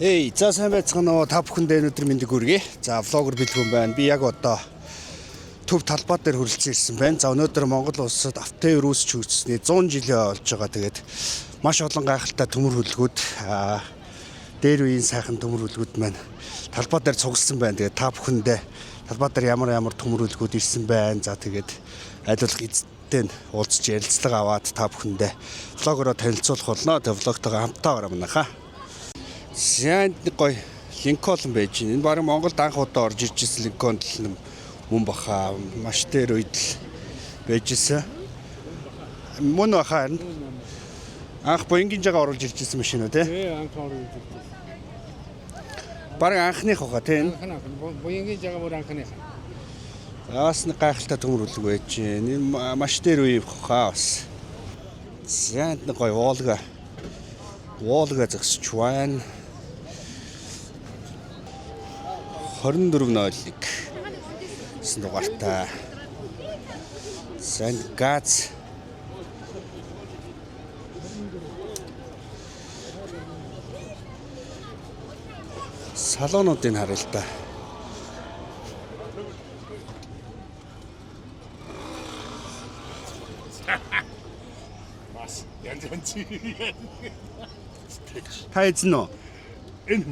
Эй, за сайн байцгаана уу? Та бүхэндээ өнөөдөр мэндийг хүргэе. За, влогер бэлгүүн байна. Би яг одоо төв талбай дээр хүрэлцэн ирсэн байна. За, өнөөдөр Монгол улсад автоевр үүсч үүсснээ 100 жилийн болж байгаа. Тэгээд маш олон гайхалтай төмөр хөдөлгүүд дээр үеийн сайхан төмөр хөдөлгүүд маань талбай дээр цугласан байна. Тэгээд та бүхэндээ талбай дээр ямар төмөр хөдөлгүүд ирсэн байна. За, тэгээд айлуулах эзэнтэй уулзч ярилцлага аваад та бүхэндээ влогороо танилцуулах болно. Тэгээд влогтойгоо хамтдаа манайхаа. Сайн гоё Линкольн байж байна. Энэ баг Монголд анх удаа орж ирж ирсэн Линкольн мөн баха. Маш дээр үед л байж ирсэн. Мөн баха. Анх боингийн жагаа оруулж ирж ирсэн машин үү те? Тий, анх оруулж ирж ирсэн. Баг анхных баха те энэ. Боингийн жагаа бүр анхных. Бас нэг гайхалтай төмөр үлэг байж байна. Энэ маш дээр үе баха бас. Сайн гоё Волга зогсож байна. 2401 гэсэн дугаартай. Сайн газ. Салонуудыг харъя л та. Бас янз. Та эзэн үү? Энэ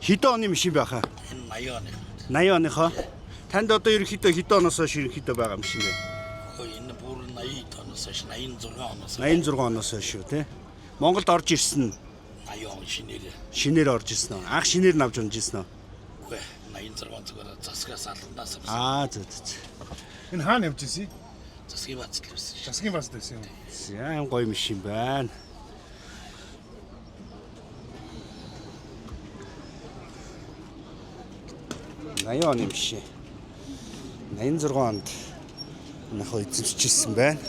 хэдэн оны машин байх аа? 80 оны. 80 оныхоо. Танд одоо ерөнхийдөө хэдэн оноос хойш ерөнхийдөө байгаа машин бэ? Энэ бүр 80 оноос хойш 86 оноос. 86 оноос хойш шүү те. Монголд орж ирсэн 80 он шинээр. шинээр орж ирсэн үү? Анх шинээр навж унж ирсэн үү? Үгүй 86 зүгээр засгаас алгандаас. Зөө. Энэ хаана явж ирсэн? Засгийн бац л байсан шүү. Засгийн бац байсан юм. Сайн гоё машин байна. Аяа юм шиг. 86 онд нахаа эзэмшижсэн байна.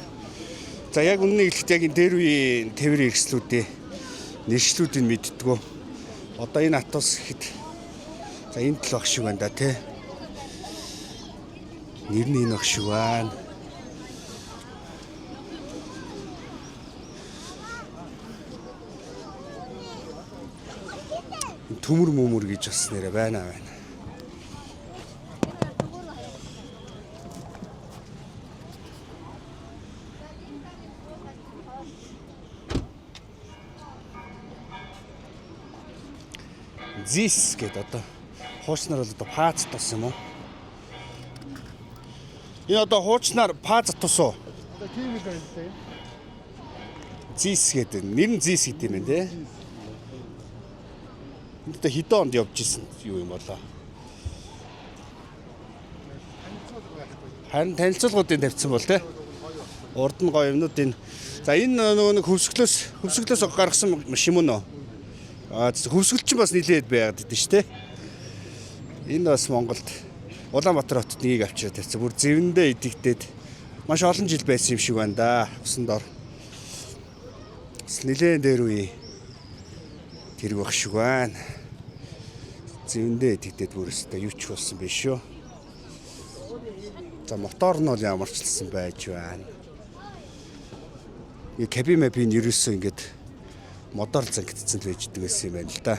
За яг үннийг хэлэхэд яг энэ дээр үеийн тээврийн хэрэгслүүдийн нэршлүүдийг мэддэггүй. Одоо энэ атус гэхэд за энэ тал баг шиг байна да тий. Нэр нь энэ баг шиг байна. Төмөр мөмөр гэж бас нэрэ байна. Зис гэдэг одоо хуучнаар бол одоо пац тус юм уу? Энэ одоо хуучнаар пац тус уу? Одоо тийм л байна те. Зис гэдэг. Нэр нь Зис гэдэг юм байна те. Энд одоо хэдэн онд явж исэн юу юм болоо? Харин танилцуулгуудыг тавьсан бол те. Урд нь гоё юмнууд энэ. За энэ нөгөө нэг хөвсгөлөөс гаргасан машин мөн үү? Хөвсгөлч бас нилээд байгаад идэв шүү дээ. Энэ бас Монголд Улаанбаатар хотод нэгийг авчираад тавьсан. Бүр зэвэндээ идэгдээд маш олон жил байсан юм шиг байна да. Усан дор. Бас нилээн дээр үе тэрэг байх шиг байна. Зэвэндээ идэгдээд бүр өстой юу ч болсон биш шүү. За мотор нь бол ямарчлсан байж байна. И кабин мэпийн ерөөсөө ингээд модоор зангидсан л байж дгсэн юм байна л да.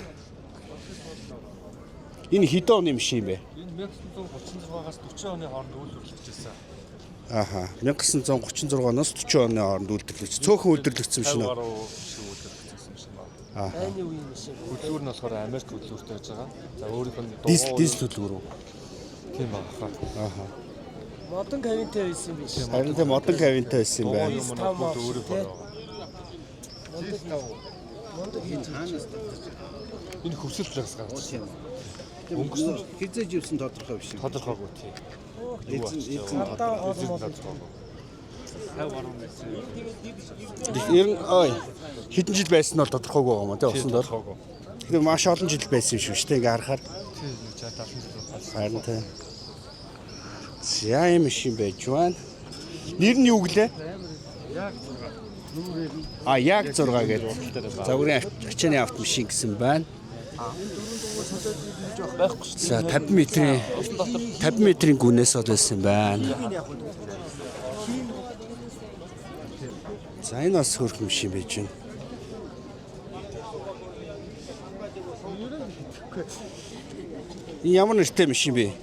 Энэ хэдэн оны машин юм бэ? Энэ 1936-аас 40 оны хооронд үйлдвэрлэгдсэн. Ааха. 1936 оноос 40 оны хооронд үйлдвэрлэгдсэн. Цөөхөн үйлдвэрлэгдсэн машин уу? Аа. Айны үеийн машин. Хөдөлгүүр нь болохоор Америк хөдөлгүүртэй байж байгаа. За өөрийнх нь Дизель хөдөлгүүр үү? тийм байгаа. Ааха. Модон кавинтай байсан юм биш. Харин тийм модон кавинтай байсан юм байна. Энэ хөвсөлтлээс гарч байна. Өнгөрсөн хизээж юусэн тодорхой биш. Тодорхойгүй тийм. Эзэн Надаа олон ер нь хэдэн жил байсан нь бол тодорхойгүй байгаа юм тий усан дор. Тэгэхээр маш олон жил байсан юм шүү дээ ингээ харахаар. Тийм 60 70 жил болсон. Харин тий. Яа юм шиг байж байна. Нэр нь юу гэлээ? Яг 6 гэдэг. Загварын ачааны автомашин гэсэн байна. За 50 метрийн гүнээс ол байсан байна. За энэ бас хөрх юм шиг байж байна. Энэ ямар нэртэй машин бэ?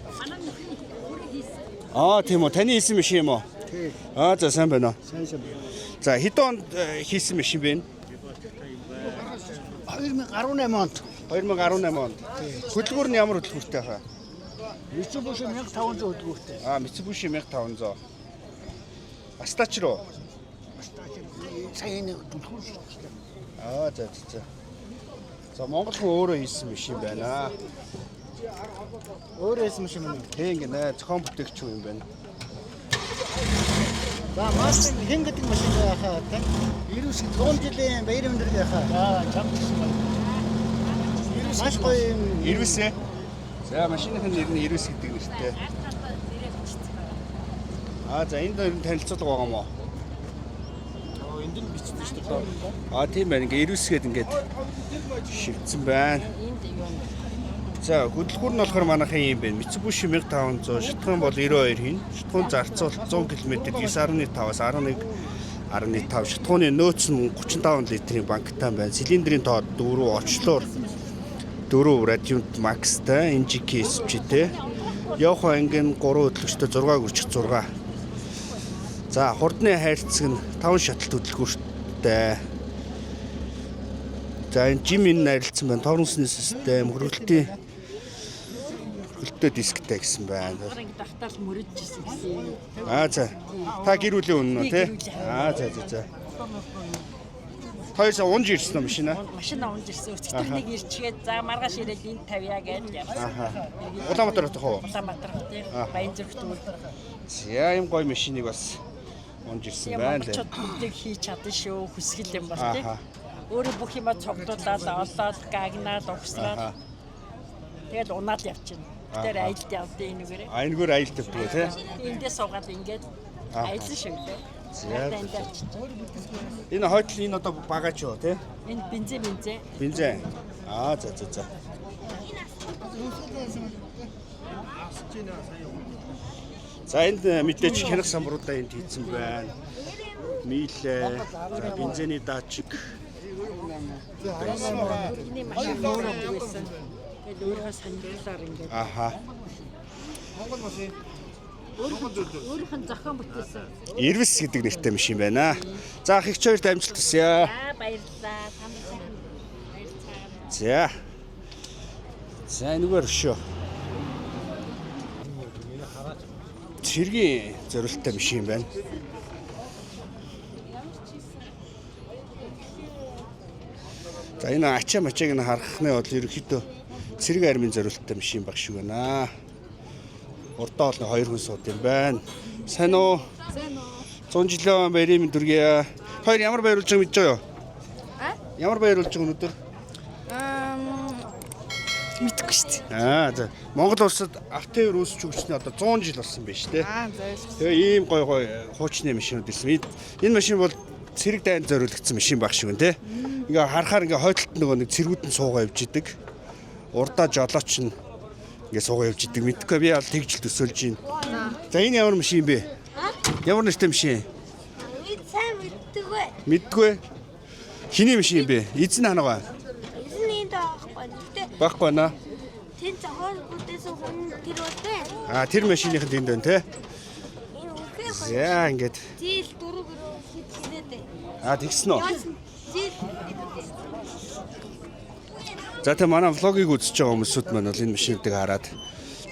Тийм үү. Таны хийсэн машин юм уу? Тий. За сайн байна уу? Сайн сайн. За хэдэн онд хийсэн машин бэ? 2018 онд 2018 онд. Хөдөлгүүр нь ямар хөдөлгүүртэй хаа? Mitsubishi 1500 хөдөлгөөртэй. Mitsubishi 1500. Астач руу. Сайн нэг хөдөлгөөр шүү дээ. За. За Монгол хүн өөрөө хийсэн машин байна. Өөрөө хийсэн машин юм. Тийм гинэ зохион бүтээгч юм байна. За машин хэн гэдэг машин байхаа те? 100 жилийн баяр өндөр байхаа. За чамдсан байна. Маш гоё юм. 99. За машиныхын нэр нь 99 гэдэг нэртэй. За энд ер нь танилцуулга байгаа мó. Энд нь бичсэн шүү дээ. Тийм байна. Ингээ 99 гээд ингээд шивдсэн байна. За хөдөлгүүр нь болохоор манайхын юм байна. Mitsubishi 1500, шатхан бол 92 хийн. Шатхуун зарцуул 100 км 9.5-аас 11.5. Шатхууны нөөц нь 35 литрийн банктай байна. Цилиндрийн тоо 4 очлоор 4 радиант макстай NGK SPT. Явах анги нь 3 хөдөлгөчтэй 6 гүрчих 6. За хурдны хайрцаг нь 5 шаталт хөдөлгөөртэй. За энэ жимийн найрлцсан байна. Торнсны систем, хөргөлтийн дисктэй гэсэн байна. Дахтаал мөрөдчихсэн гэсэн. За. Та гэр бүлийн үнэн үү те? За. Хоёрсаа унж ирсэн юм машина. Машина унж ирсэн. Өчтөр нэг ирчгээд за маргааш ирээд энд тавья гэж явсан. Улаанбаатар хотох уу? Улаанбаатар тийм. Баянзүрх дүүл. За ийм гоё машиныг бас унж ирсэн байна лээ. Монголчууд хийж чадсан шүү. Хүсгэл юм бол тийм. Өөрөө бүх юма цогтуулаад олоод гагнаад угсраад тэгээд унаад явчихна. Тэр аялд явдیں۔ Энэгээр. Энэгээр аялд явдаг тий. Эндээ суугаад ингээд аялсан шүү дээ. Энэ хойдл энэ одоо багаж юу тий? Энэ бензин. Бензин. За. За энд мэдээч хянах самбаруудаа энд хийсэн байна. Милээ, бензиний датчик. Ini машин өөрөө байсан. Тэгээд өөрөө сонирхлоор ингээд. Монгол машин. Өөрийнх нь зохион бүтээсэн. 99 гэдэг нэртэй машин байна. За ах ихч хоёрт амжилт хүсье. Баярлалаа. Баярлалаа. За энэгээр шүү. Цэргийн зориулттай машин байна. За энэ ачаа мачааг нь харахны бол ерөнхийдөө цэрэг армийн зориулттай машин баг шиг байна. Урдаа бол 2 хүн сууд юм байна. Сайн уу? Сайн уу. 100 жилийн баярын дүргээ. Хоёр ямар баярлж байгаа мэдэж байгаа юу? Ямар баярлж байгаа өнөөдөр? Мэдгүй шүү дээ. За. Монгол улсад автотранспорт үүсч өгчний одоо 100 жил болсон байна шүү дээ. Зайлшгүй. Тэгээ ийм гой хуучны машинууд ирсэн. Энэ машин бол цэрэг дайнд зориулагдсан машин баг шиг байна те. Ингээ харахаар ингээ хойдолт нөгөө нэг цэргүүд нь суугаа явж идэг. Урдаа жолооч нь ингээ суугаа явж идэг. Мэдхгүй би бол тэгжил төсөөлж байна. За энэ ямар машин бэ? Ямар нэртэй машин? Сайн мэддэггүй. Мэдгүй. Хиний машин бэ? Эзэн ханаа. Эзний даахгүй. Баггүй наа. Тэн цахол бүтээсэн хүн тэр үгүй. Тэр машиных нь тэнд байна те. Энэ үгүй байна. За ингээд. Зил дөрөв хийдээд. Тэгсэн үү? Зил. За тэ манай влогийг үзэж байгаа хүмүүсүүд маань бол энэ машинуудыг хараад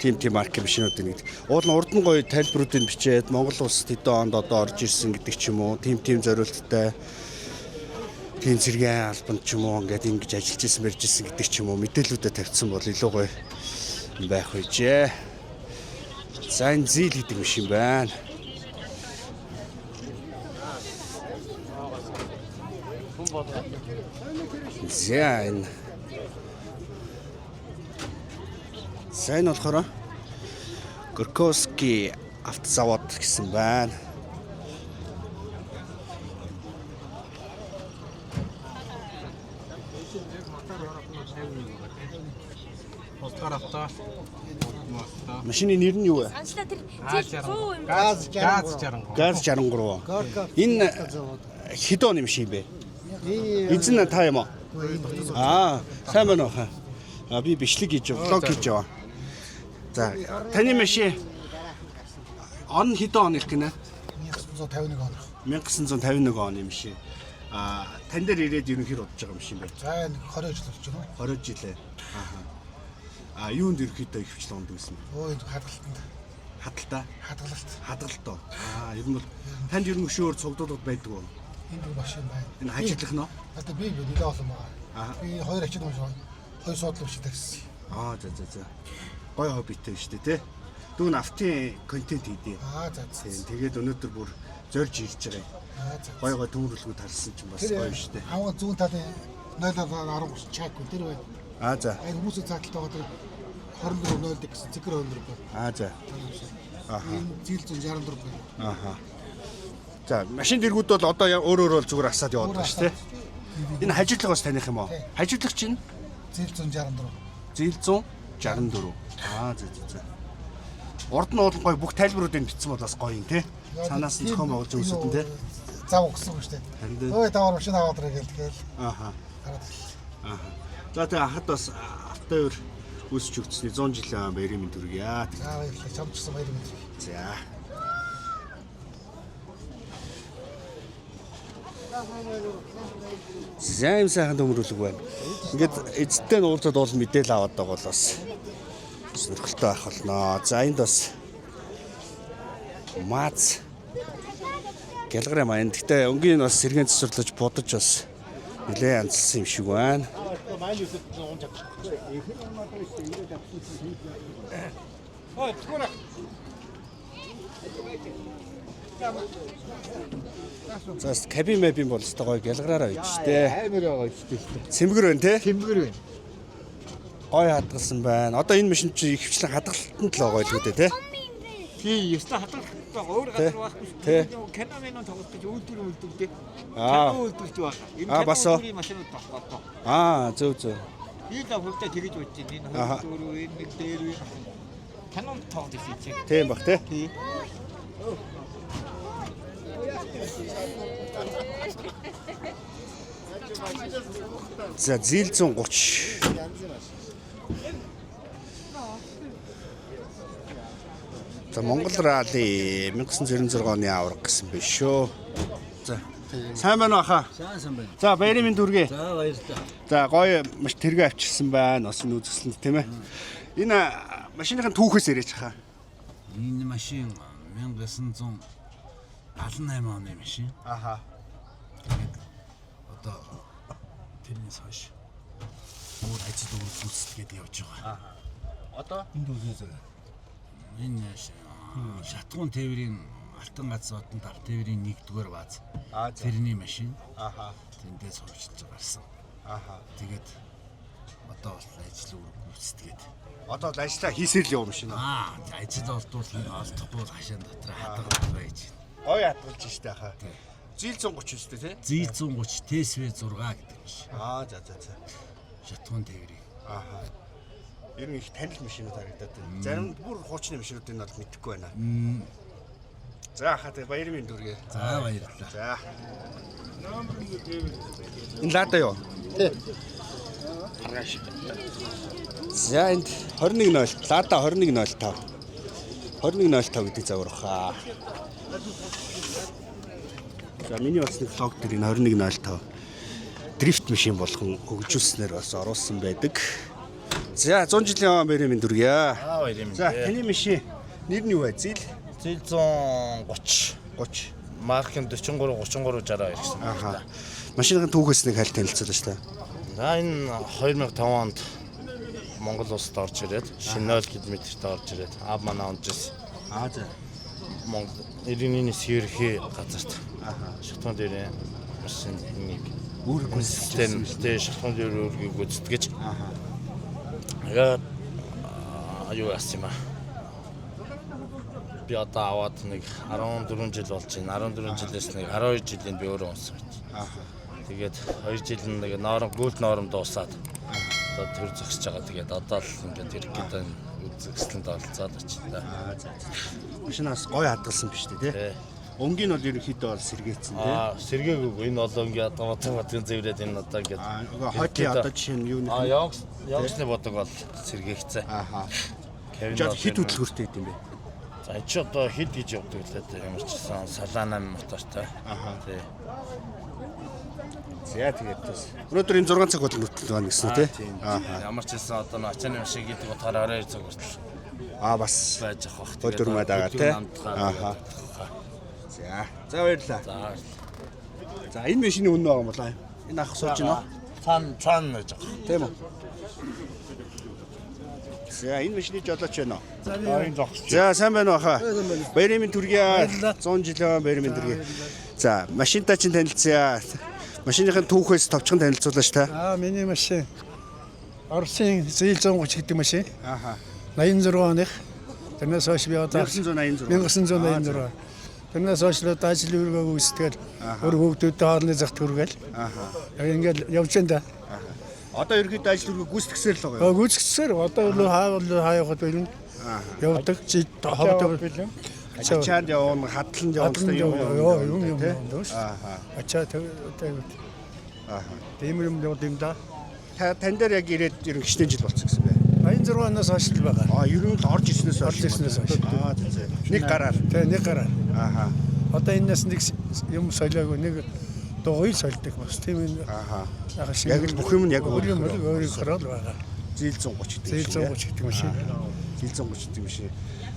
тийм маркийн машинуудыг нэг уул нь урд нь гоё тайлбаруудыг бичээд Монгол улсад хэдэн онд одоо орж ирсэн гэдэг ч юм уу тийм зориулттай тийм зэргийн албанд ч юм уу ингээд ингэж ажиллаж ирсэн барьж ирсэн гэдэг ч юм уу мэдээлүүдэд тавьсан бол илүү гоё байх үжээ. За энэ зил гэдэг машин байна. За энэ сайн болохоор Горковский автозавод гэсэн байна. Машины нэр нь юу вэ? Анчлаа тэр зил 100 юм. Газ 63. Газ 63. Энэ хэд оны машин бэ? Эзэн та юм уу? Сайн байна уу? Би бичлэг хийж влог хийж байгаа. За таны машин он хэдэн оных гинэ? 1951 он. 1951 оны машин. Тань дээр ирээд ерөнхийдөө удаж байгаа машин байна. За энэ 20 жил болж байна. 20 жилээ. Юунд ерөнхийдөө их хвчлэн ундаг гэсэн бэ? Өө энэ хадгалтанд. Хадгалта. Хадгалт. Ер нь бол танд ер нь өшөөр цугдуулаад байдаг уу? Энд бүр машин байна. Энэ хажиглах нь? Одоо би нэлээд олон байгаа. Би 2 ачид машин. 2 суудлын машин такси. За. Гой хоббитэй шүү дээ, тий. Дүүн автын контент хийдээ. За. Тэгээд өнөөдөр бүр зорж хийж байгаа. Гой төмөрлөгүүд харсан ч бас гоё шүү дээ. Аваа зүүн талын 0.13 чак тэр байна. За. Энэ хүмүүсийн цааталтайгаа 24.0 гэсэн цэгэр өндөр байна. За. Энэ зил 164 байна. За, машин дэргүүд бол одоо өөр зүгээр асаад яваад байна шүү дээ. Энэ хажуудлага бас таних юм уу? Хажуудлага чинь Зил 164. Зил 164. За. Урд нь бол гоё бүх тайлбаруудыг бичсэн бол бас гоё юм тий. Цаанаас нь зохион байгуулж үзсэн тий. Зав өгсөн шүү дээ. Ой давар машин аваад ирээ гээл. За тэгээ хахад бас автоёр үүсч өгчсний 100 жилийн баярын мэнд хүргье. Баярлалаа. Чамчсан баярын мэнд. За. Зэм сайхан төмөрлөг байна. Ингээд эцэдтэй уулзаад бол мэдээлэл аваад байгаа бол бас сонирхолтой байх болно. За энд бас мац гэлгэрэ маань. Гэхдээ өнгийн бас сэргэн цэцэрлэж будаж бас нэлээд янзлсан юм шиг байна. За кабин мэбин бол өстой гоё гэлгэраараа байж штэ. Амар байгаа шүү дээ. Цэмгэр байна те? Тэмгэр байна. Гой хадгалсан байна. Одоо энэ машин чи их хвчлэн хадгалтанд л байгаа л үү те? тий ёстой хадгалах өөр газар байхгүй шүү. Канамен тоглох гэж үйлдвэр үлддэг. Үйлдвэрч байгаа. Бас энэ машинууд багтаа. Зөв. Би л хөвдө тэгэж бодож байна. Энэ хөвдөө энэ нэг дээр канон тоглож байгаа. Тийм бах те? Тий. За зил 130. За Монгол ралли 1996 оны авраг гэсэн биш шүү. За сайн байна уу хаа? Сайн байна. За баярын мэнд хүргэе. За баярлалаа. За гоё маш тэргээ авчирсан байна. Бас энэ үзэсгэлэнт тийм ээ. Энэ машиныхын түүхээс яриач хаа. Энэ машин 1978 оны машин. Одоо тэрнээс хойш өөр ажил үйлчлэгээд явж байгаа. Одоо энэ шатгуун тээврийн алтан гац одонд ав тээврийн 1-р бааз. Тэрний машин. Тэндээс хурцлж гарсан. Тэгээд одоо бол ажил гүйцэтгээд. Одоо л ажиллаа хийсээр л явна машин. Ажил олдвол олдохгүй хашаан дотор хадгалж байж байна. Гоё хадгалж штэ хаа. Зил 130 штэ тий? Зил 130 ТСВ 6 гэдэг машин. За. Шатгуун тээврийн. Ер нь их танил машинууд харагдаад байна. Зарим бүр хуучны машинуудыг нь бол мэдэхгүй байна. За хаа тэгээ баярын мэнд хүргэе. За баярлалаа. За. Энэ лада юу? Тий. За энд 21.0 лада 21.05. 21.05 гэдэг загвар хаа. За миний бас нэг влог дээр энэ 21.05 дрифт машин болгон хөгжүүлснээр бас оруулсан байдаг. За 100 жилийн баярын мэнд хүргэе. Баярын мэнд. За таны машин нэр нь юу вэ? Зил 130. Марк нь 43 63 62 гэсэн. Машиныхын түүхээс нэг хайл танилцуулна шүү дээ. За энэ 2005 онд Монгол улсад орж ирээд шинэ 0 км-т орж ирээд ав манай онжсэн. За. Монгол 91-ээс ерхий газарт. Шатгуун дээр машин нэг Үүрэг систем шатгуун дээр үүргийг гүйцэтгэж. Яг аюу асма. Би одоо аваад нэг 14 жил болж байна. 14 жилээс нэг 12 жилийн би өөрөө унсан байна. Тэгээд 2 жил нэг гүйлт ноором дуусаад одоо төр зогсож байгаа. Тэгээд одоо л ингээд ерөнхийдөө үзэсгэлэнт оролцоод очив. Машинаас гоё хадгалсан биш үү те? Өнгийн бол ерөнхийдөө бол сэргээцэн те. Сэргээгүй. Энэ бол ингээ одоо батгийн зэврээд энэ одоо ингээд хойтлын одоо жишээ нь юу нэ? Явагс Явсны бодог бол сэргийгцээ. Ааха. Кевин Жод бол хит хөдөлгөөртэй юм бэ? За чи одоо хэд гэж явдаг лээ ямар ч гэсэн салаана мотортой. Ааха. Тий. За тэгээд бас. Өнөөдөр энэ 6 цаг бол нүтэл байна гэсэн үү те? Ааха. Ямар ч гэсэн одоо ачааны машин гэдэг утгаараа 22 цаг хүртэл Бас байж авах бах. өдөрмөд байгаа те. Ааха. За баярлалаа. За энэ машины үнэ байгаа юм болоо. Энэ ах сууж байна уу? Цаан гэж байгаа. Тийм үү? За энэ машины жолооч байна уу? Энэ зогсож. За сайн байна уу хаа? Баярын төргий 100 жилийн баярын төргий. За машинтаа чинь танилцъя. Машиныхын түүхээс товчхон танилцуулаач та. Миний машин Оросын ZL-130 гэдэг машин. Ааха. 86 оных. Тэрнээс хойш би одоо 1986. 1986. Тэрнээс хойш л одоо ажил үргэг үүсгээл өөр хүүхдүүдтэй хоолны загт хүргээл. Ааха. Ингээл явж энэ. Одоо ерөөд ажил үргээ гүйцэтгэсээр л байгаа юм. Гүйцэтгэсээр одоо хаа явахад байлаа. Явдаг чи хавдаг байлаа. Ачаанд явна, хадланд явна юм те. дөөш. Ааха. Ачаа тэг. Ааха. Тийм юм явд юм да. Тань дээр яг ирээд ерөн гişтэн жил болсон гэсэн бэ? 86 оноос хойш л байгаа. Ер нь л орж ирснээс Орж ирснээс хойш. Нэг гараар. Тэг нэг гараа. Ааха. Одоо энэс нэг юм солиагүй нэг дугуй сольдог бас тийм энэ. Ааха. Яг л бүх юм нь яг өөр гараад байгаа. Зил 130 гэдэг. Зил 130 гэдэг машин. Зил 130 гэдэг машин.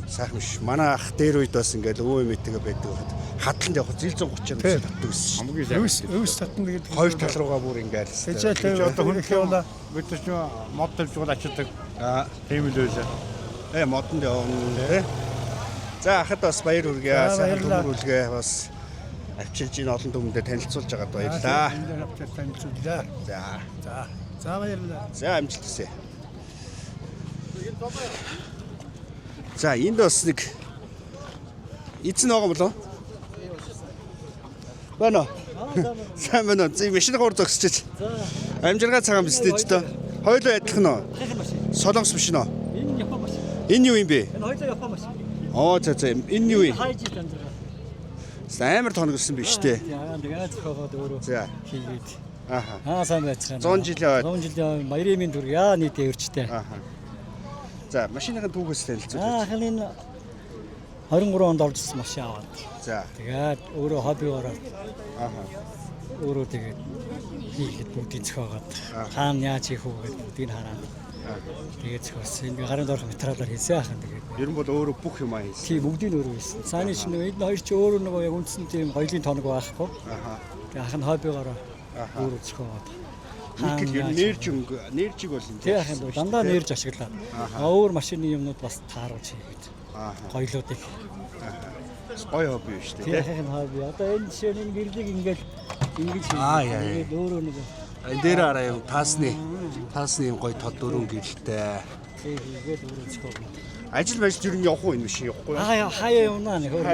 Сайхан биш. Манай ах дээр үед бас ингээл өвөө мэтгээ байдаг байхад хадланд явах зил 130-аар татдаг гэсэн. Өвс татна гэдэг. Хоёр тал руугаа бүр ингээл. Тэгж одоо хүн явна. бид ч мод тавьж ачдаг. Тийм л байлаа. Модонд явна тий. За ахад бас баяр хүргэе. Сайхан төмөрүүлгээ бас авчилж ин олон түмэндээ танилцуулж байгаад баярлаа. Танилцууллаа. За баярлалаа. За амжилт хүсье. За энд бас нэг эзэн байгаа болов уу? Байна уу? Сайн байна уу? Машин гоор зогсчих. Амжиргаа цагаан бистэй ч дөө. Хоёулаа адилхан уу? Солонгос машин уу? Энэ Япон машин. Энэ юу юм бэ? Энэ хоёулаа Япон машин. За энэ юу юм? Хайж амжиргаа. Амар тоногсон биш үү? Яа тэгээ зөхөөгөөд өөрөө За. хийгээд. Ааха. Сайн байцгаана. 100 жилийн 100 жилийн баярын төрг яа нийт өрчтэй. Ааха. За машиныхын түүхээс танилцуулж. Анх нь 23 онд оржсэн машин аваад. За. Тэгээд өөрөө хоббигоор Ааха. өөрөө тэгээд хийхэд бүгдийг зөхөөгөөд хаана яаж хийх үү гэдэг бүгдийг хараад. Тэгээд зөхөөсөн. Ингээ гарын доорх материалаар хийсэн ахын тэгээд. Ер нь бол өөрөө бүх юм аа хийсэн. Тийм бүгдийг өөрөө хийсэн. Цааны чинь энэ хоёр чи өөрөө нөгөө яг үндсэн тийм хоёулын тоног байхгүй. Ааха. Тэгээд ах нь хоббигоор өөрөө зөхөөгөөд. Нэг л нэржиг бол юм. Тэг ахын дандаа нэрж ашиглаад. Өөр машины юмнууд бас тааруулж хийгээд. Гоёлуудыг. Гоё хобби биш үү? Тэг ахын хобби. Одоо энэ жишээ нь гэрлийг ингээд ингэж хийгээд өөрөө нэг Энэ дээр араа юм таасны юм гоё тод дөрөв гэрэлтэй. тэгээд өөрөө зөхөөгөөд. Ажил байж ер нь явах уу энэ биш явахгүй. Хаяа явна нэг өөр.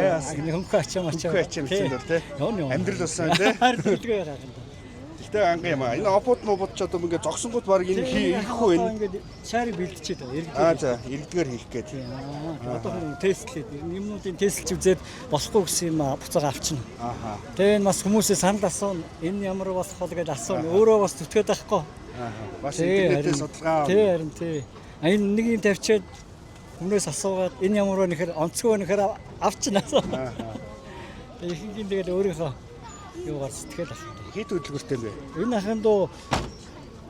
Хөнгө ачаам Хөнгө ачаам гэсэн дэр тий. Амьдрал болсон тий. Хэлгээ яагаад. Гэхдээ анга юм аа. Энэ опот мобот ч одоо ингээ зогсонгууд баг энэ хийх үү энэ. Ингээд шаарыг бэлтчихэд байгаа. За эрдгээр хийх гээд. Одоо хүн тестлээд юмнуудын тестэлж үзээд болохгүй гэсэн юм буцаага авчна. Ааха. Тэгээ энэ бас хүмүүсээ санал асуун. Энэ ямар болох вэ гэж асуун. Өөрөө бас зүтгээд байхгүй. Ааха. Бас интернетээр судалгаа. Тий харин тий. Энэ нэг юм тавьчаад хүнээс асуугаад энэ ямар вэ нэхэр онцгой нэхэр авчна. Ааха. Тэгээ ихэнх нь тэгэл өөрийнхөө юугаар сэтгэл ах. Хэд хөдөлгөөртэй юм бэ? Энэ ахын доо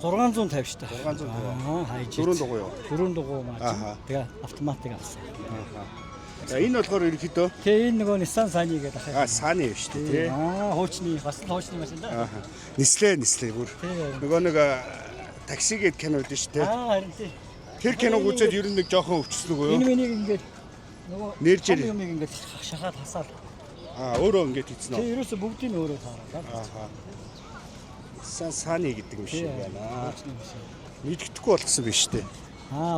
650 штэ. 600 хайж. Дөрөв дугуй юу? Дөрөв дугуй маа. Тэгээ автоматик авсан. Ааха. За энэ болохоор ерөнхийдөө Тэгээ энэ нөгөө Nissan Sunny гэдэг ахаа. Sunny биш үү тий. Хуучны бас хуучны машин да. Ааха. Нислээ бүр. Нөгөө нэг таксигээд кино үүдэн шүү тий. Харин тий. Тэр киног үзээд ер нь нэг жоохон өвчсөн үгүй юу? Энэ миний ингээд нөгөө нэржээр юм ингээд шахаад хасаад. Өөрөө ингээд хийцэн үү? Тэгээ ерөөсө бүгдийг нь өөрөө таараа. Ааха. Sunny гэдэг юм шиг байна. Мэддэхгүй болгосон биш үү?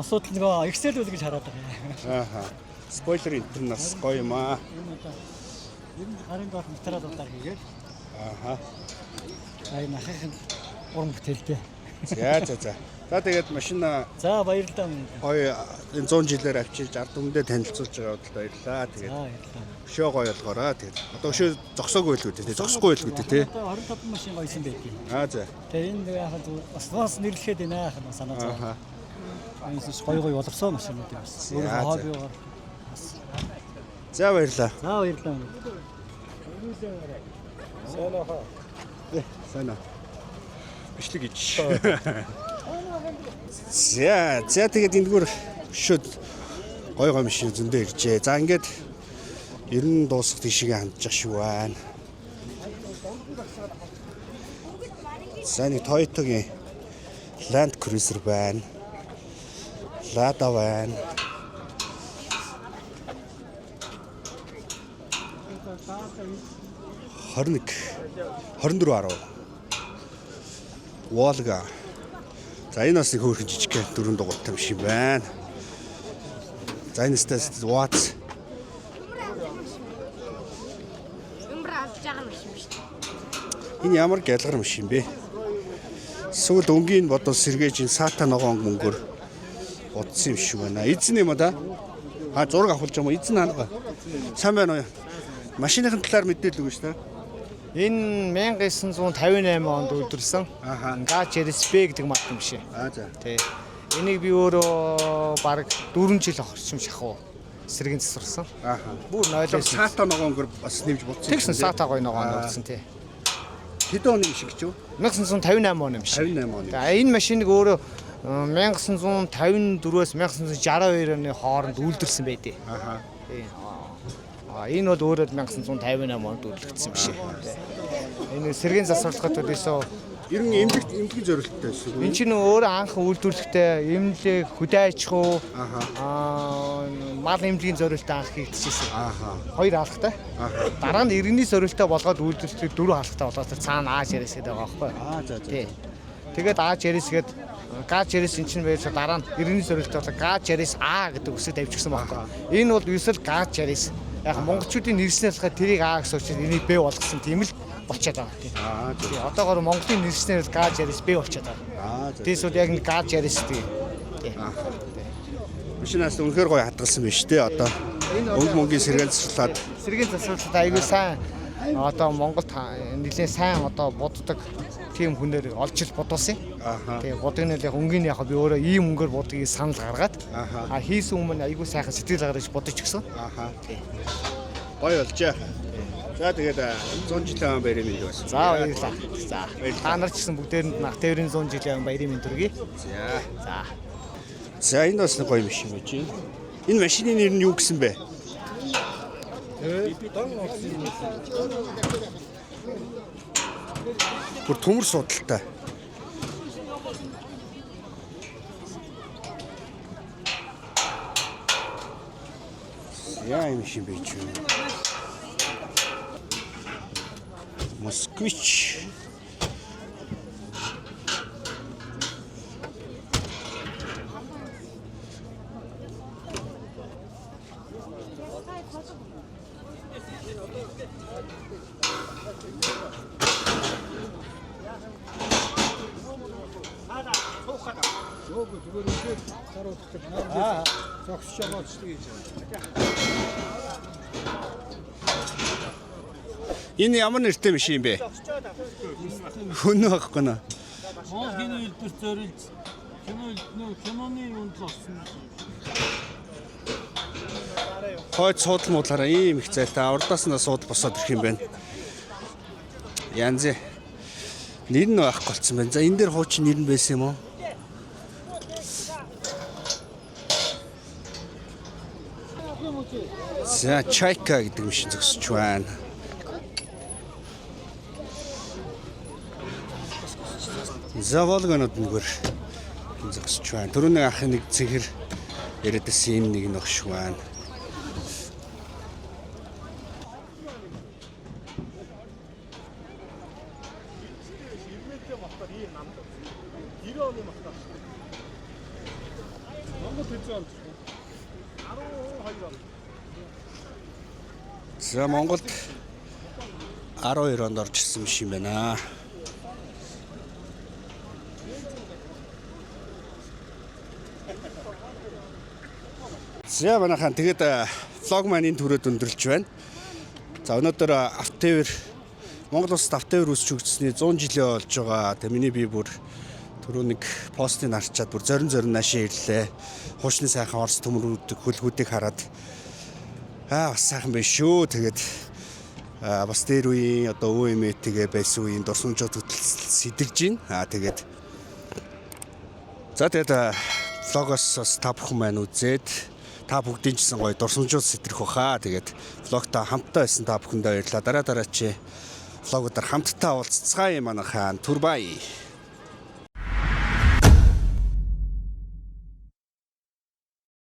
Асуудал нөгөө Excel үл гэж хараад байгаа. Ааха. Спойлер интернас гоё юм аа. Энэ одоо ер нь гарын доорх материалуудаар хийгээд. Ааха. Аа энэ ахын уран бүтээлтэй. За. За тэгээд машина За баярлалаа. гоё энэ 100 жилээр авчирж ард түмэндээ танилцуулж байгаа бодлоо баярлаа. Тэгээд Баярлалаа. өшөө гоё болгоорой. Тэгээд одоо өшөө зогсоогүй байлгүй дээ. Зогсохгүй байлгүй дээ. Одоо 25 машин гоёсэн байдгийг. За. Тэгээ энэ яг бас нэрлэхэд энэ яах нь санаа зов. Эндээс гоё боловсон машинууд юм байна. Өөрөө хоббиогоор. За баярлаа. За баярлалаа. Сайн. Бичлэг гэж. За тэгээд эндгүүр шөд гоё машин зөндөө иржээ. За ингээд ер нь дуусах тийшээ хандчих шүү байна. За нэг Toyota-гийн Land Cruiser байна. Lada байна. Хорник 2410 Волга. За энэ бас нэг хөөрхөн жижиг дөрөв дугуйтай биш юм байна. За энэ стэс Watts. Энэ ямар гялгар машин бэ? Сүүл өнгийн бодол сэргээж энэ саата ногоон мөнгөөр удсан юм шиг байна. Эзэн юм да? Зураг авахулж юм уу? Эзэн хаана? Сайн байна уу? Машиныхын талаар мэдээлэл өгөөч та. Энэ 1958 онд үйлдвэрлэсэн. Гаж RSP гэдэг марк юм шиг. За. Тий. Энийг би өөрөө баг 4 жил орчим шахав сэргийн засварсан. Бүр нойлоо Саата ногоонгор бас нэмж бодсон. Тэгсэн саата гоё ногоон урдсан тий. Хэдэн оны шиг ч юу? 1958 он юм шиг. 58 оны. Тэгээ энэ машиныг өөрөө 1954-өөс 1962 оны хооронд үйлдвэрлэсэн байдээ. Тий. Энэ бол өөрөө 1958 онд үйлдвэрлэгдсэн биш. Энэ сэргийн засварлахад төлөөсөө ер нь эмнэлэг зорилттой байсан. энэ чинь өөрөө анх үйлдвэрлэхдээ эмнэлэг, хөдөө аж ахуй, мал эмнэлгийн зорилттой анх хийгдчихсэн. Хоёр хаалгатай. Дараа нь иргэний зорилттой болгоод үйлдвэрлэхдээ дөрөв хаалгатай болоод цаана Ааж Ярис гэдэг байгаа байхгүй. Тий. Тэгээд Ааж Ярис гээд Гаж Ярис энэ чинь байж дараа нь иргэний зорилттой болоод Гаж Ярис А гэдэг үсэг тавьчихсан байхгүй. Энэ бол ерөөсөл Гаж Ярис. Яг монголчуудын нэрснээр болохоор тэрийг А гэсэн учраас энийг Б болгосон тийм л болчиход байгаа тийм. Тий. Одоогоор Монголын нэрснээр л Гаж Ярис Б болчиход байгаа. Тийс бол яг нэг Гаж Ярис тийм. Тий. Машинаас үнэхээр гоё хадгалсан байна шүү дээ. Одоо мөнгөний сэргээл засварлаад айгүй сайн одоо Монголд нэлээд сайн одоо боддог тийм хүнээр олж ил бодуулсан. Тэгээ бодгонол яг өнгийн яг би өөрөө ийм өнгөөр бодгийг санал гаргаад хийсэн өмнө айгүй сайхан сэтгэл гаргаж бодож гисэн. гоё болжээ. За тэгээд 100 жилийн баярын мэнд байна. За баярлалаа. За та нар ч гэсэн бүгдээрэнд нах тээврийн 100 жилийн баярын мэнд төргий. За. За энэ бас нэг гоё машин байж байна. Энэ машины нэр нь юу гэсэн бэ? Бүр төмөр судалтай. Яа юм шиг байж байна. Москвич. Энэ ямар нэртэй машин юм бэ? Хүн байхгүй наа. Монголын үйлдвэр зорилж киноны юунд л орсон. Хойд суудал муудлаараа ийм их зайтай урдаас нь суудал босоод ирэх юм байна. Янз нэр нь байхгүй болсон байна. За энэ дээр хуучин нэр нь байсан юм уу? За Чайка гэдэг машин зогсож байна. За Волганууд нэгэр зогсож байна. Түрүүний ахын нэг цэгэр яриадсэн юм нэг нөхш байна. За Монголд 12 онд орж ирсэн юм байна. За манайхан тэгээд влог маань энэ түрээд өндөрлж байна. За өнөөдөр автовер Монгол улсад автовер үүсч өгдсөний 100 жилийн болж байгаа. Тэгээ миний би бүр түрүү нэг постыг харчаад бүр зорин наашаа ирлээ. Хуучны сайхан орс төмрүүд хөлгүүдийг хараад бас сайхан байна шүү. Тэгээд бас дээр үеийн одоо өвмэтгээ байсан үеийн дурсамжууд хөтөлж байна. Тэгээд за тэгээд влогоос бас та бүхэн маань үзээд та бүгдийн ч гэсэн гоё дурсамжууд сэтрэх баха. Тэгээд влогтой хамтдаа байсан та бүхэндээ баярлалаа. Дараа чи влогуудаар хамтдаа уулзцгаая манайхан. Түр бай.